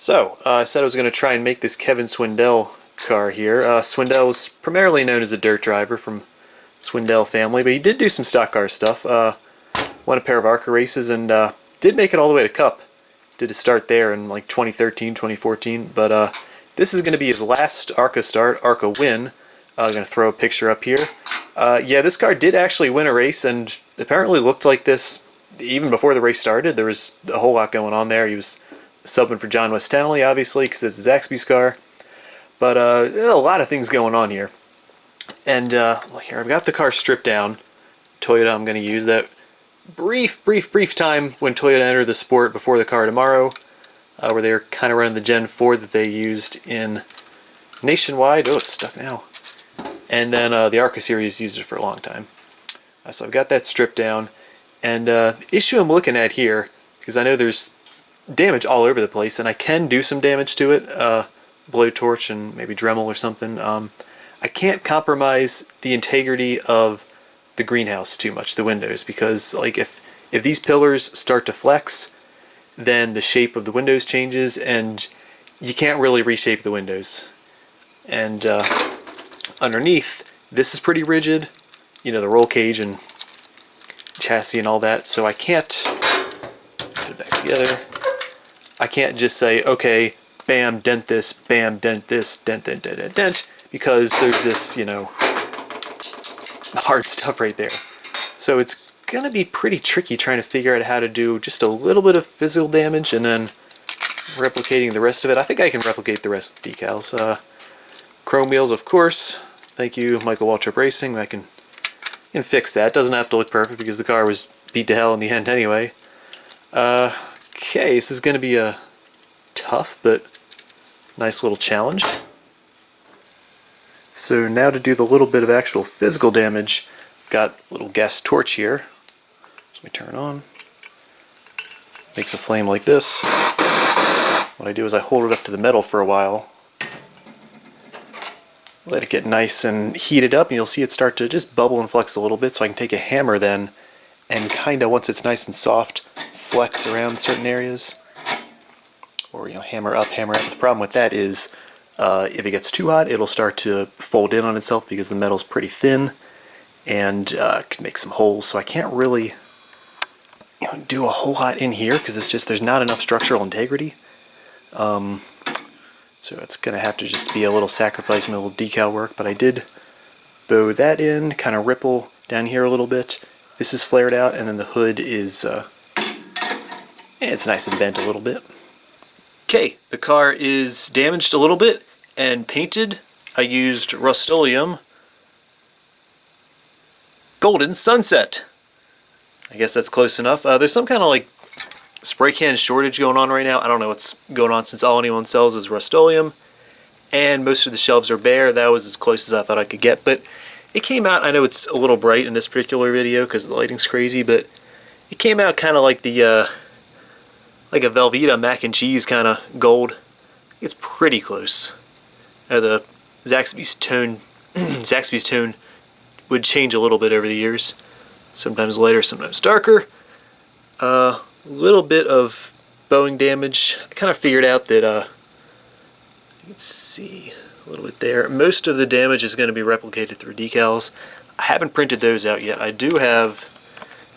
So, I said I was going to try and make this Kevin Swindell car here. Swindell is primarily known as a dirt driver from Swindell family, but he did do some stock car stuff. Won a pair of ARCA races and did make it all the way to Cup. Did a start there in like 2013, 2014, but this is going to be his last ARCA start, ARCA win. I'm going to throw a picture up here. Yeah, this car did actually win a race and apparently looked like this even before the race started. There was a whole lot going on there. He was subbing for John West Townley, obviously, because it's Zaxby's car. But a lot of things going on here. And here, I've got the car stripped down. Toyota I'm going to use. That brief time when Toyota entered the sport before the car tomorrow, where they were kind of running the Gen 4 that they used in Nationwide. Oh, it's stuck now. And then the ARCA series used it for a long time. So I've got that stripped down. And the issue I'm looking at here, because I know there's damage all over the place, and I can do some damage to it, blowtorch and maybe Dremel or something. I can't compromise the integrity of the greenhouse too much, the windows, because like if these pillars start to flex, then the shape of the windows changes, and you can't really reshape the windows. And underneath, this is pretty rigid, you know, the roll cage and chassis and all that, so I can't put it back together. I can't just say, okay, bam, dent this, bam, dent this, dent, dent, dent, dent, dent, because there's this, you know, hard stuff right there. So it's gonna be pretty tricky trying to figure out how to do just a little bit of physical damage and then replicating the rest of it. I think I can replicate the rest of the decals. Chrome wheels, of course. Thank you, Michael Waltrip Racing. I can fix that. It doesn't have to look perfect because the car was beat to hell in the end anyway. Okay, this is going to be a tough but nice little challenge. So now to do the little bit of actual physical damage, I've got a little gas torch here. Let me turn it on. Makes a flame like this. What I do is I hold it up to the metal for a while. Let it get nice and heated up, and you'll see it start to just bubble and flex a little bit, so I can take a hammer then and kind of, once it's nice and soft, flex around certain areas. Or, you know, hammer up, hammer out. But the problem with that is if it gets too hot, it'll start to fold in on itself because the metal's pretty thin and can make some holes. So I can't really, you know, do a whole lot in here because it's just, there's not enough structural integrity. So it's going to have to just be a little sacrifice, a little decal work, but I did bow that in, kind of ripple down here a little bit. This is flared out, and then the hood is, it's nice and bent a little bit. Okay, the car is damaged a little bit and painted. I used Rust-Oleum Golden Sunset. I guess that's close enough. There's some kind of like spray can shortage going on right now. I don't know what's going on since all anyone sells is Rust-Oleum, and most of the shelves are bare. That was as close as I thought I could get, but it came out, I know it's a little bright in this particular video because the lighting's crazy, but it came out kind of like the like a Velveeta mac and cheese kind of gold. It's pretty close. The Zaxby's tone would change a little bit over the years, sometimes lighter, sometimes darker. Little bit of bowing damage. I kind of figured out that, let's see, a little bit there. Most of the damage is going to be replicated through decals. I haven't printed those out yet. I do have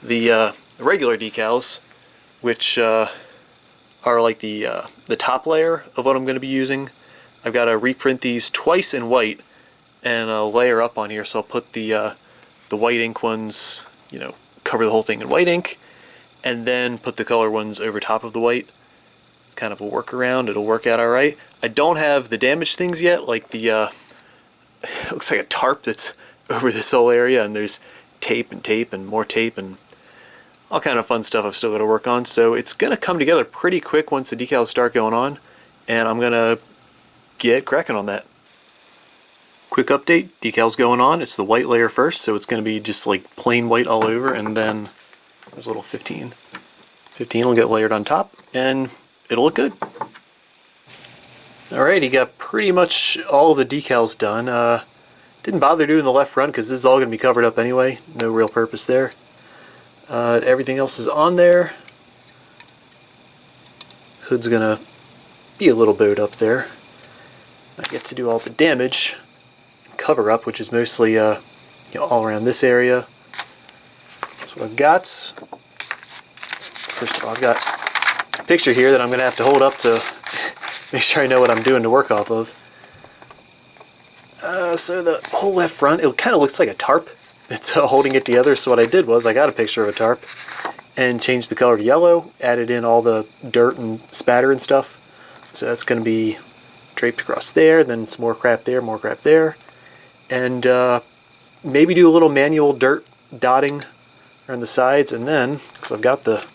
the regular decals, which are like the top layer of what I'm going to be using. I've got to reprint these twice in white and layer up on here. So I'll put the white ink ones, you know, cover the whole thing in white ink, and then put the color ones over top of the white. It's kind of a workaround. It'll work out alright. I don't have the damaged things yet, like the, it looks like a tarp that's over this whole area, and there's tape and more tape and all kind of fun stuff I've still got to work on. So it's going to come together pretty quick once the decals start going on, and I'm going to get cracking on that. Quick update, decals going on. It's the white layer first, so it's going to be just like plain white all over, and then there's a little 15. 15 will get layered on top, and it'll look good. Alright, you got pretty much all of the decals done. Didn't bother doing the left front because this is all going to be covered up anyway. No real purpose there. Everything else is on there. Hood's going to be a little bowed up there. I get to do all the damage and cover up, which is mostly you know, all around this area. So what I've got, first of all, I've got a picture here that I'm going to have to hold up to make sure I know what I'm doing to work off of. So the whole left front, it kind of looks like a tarp. It's holding it together. So what I did was I got a picture of a tarp and changed the color to yellow, added in all the dirt and spatter and stuff. So that's going to be draped across there, then some more crap there, and maybe do a little manual dirt dotting around the sides, and then, because I've got the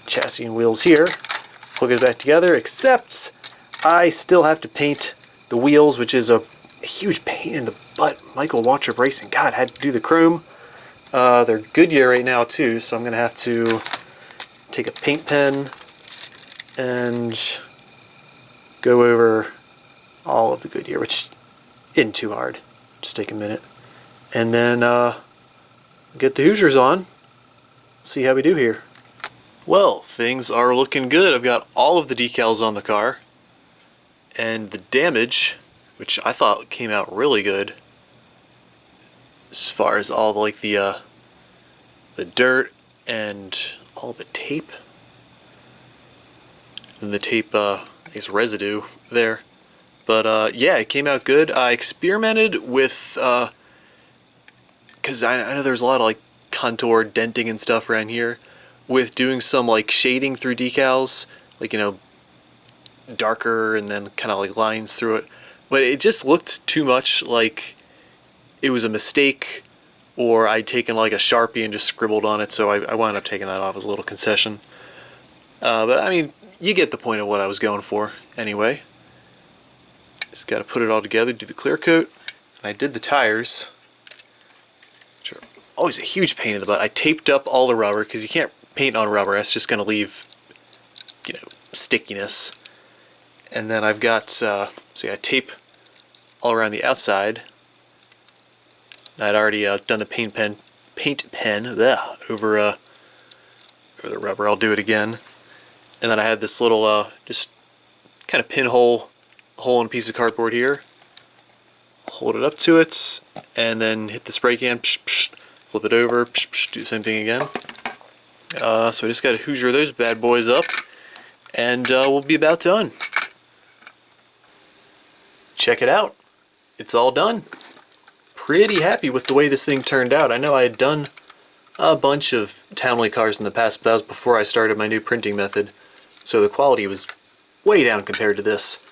chassis and wheels here, plug it back together, except I still have to paint the wheels, which is a huge pain in the butt. Michael Watchup Racing, God, had to do the chrome. They're Goodyear right now too, so I'm going to have to take a paint pen and go over all of the Goodyear, which isn't too hard. Just take a minute. And then get the Hoosiers on, see how we do here. Well, things are looking good. I've got all of the decals on the car, and the damage, which I thought came out really good, as far as all like the dirt and all the tape, and the tape I guess residue there. But yeah, it came out good. I experimented with because I know there's a lot of like contour denting and stuff around here, with doing some like shading through decals, like, you know, darker and then kind of like lines through it. But it just looked too much like it was a mistake, or I'd taken like a Sharpie and just scribbled on it, so I wound up taking that off as a little concession. But I mean, you get the point of what I was going for anyway. Just got to put it all together, do the clear coat, and I did the tires, which are always a huge pain in the butt. I taped up all the rubber, because you can't paint on rubber, that's just going to leave, you know, stickiness. And then I've got, so yeah, tape all around the outside. I'd already done the paint pen over the rubber. I'll do it again. And then I had this little just kind of pinhole hole in a piece of cardboard here. Hold it up to it, and then hit the spray can, flip it over, do the same thing again. So I just got to Hoosier those bad boys up, and we'll be about done. Check it out. It's all done. Pretty happy with the way this thing turned out. I know I had done a bunch of Townley cars in the past, but that was before I started my new printing method, so the quality was way down compared to this.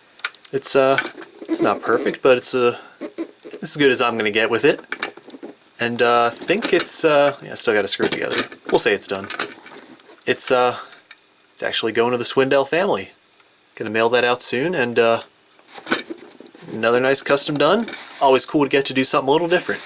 It's not perfect, but it's as good as I'm gonna get with it. And I think it's yeah, I still got to screw it together. We'll say it's done. It's actually going to the Swindell family. Gonna mail that out soon, and another nice custom done. Always cool to get to do something a little different.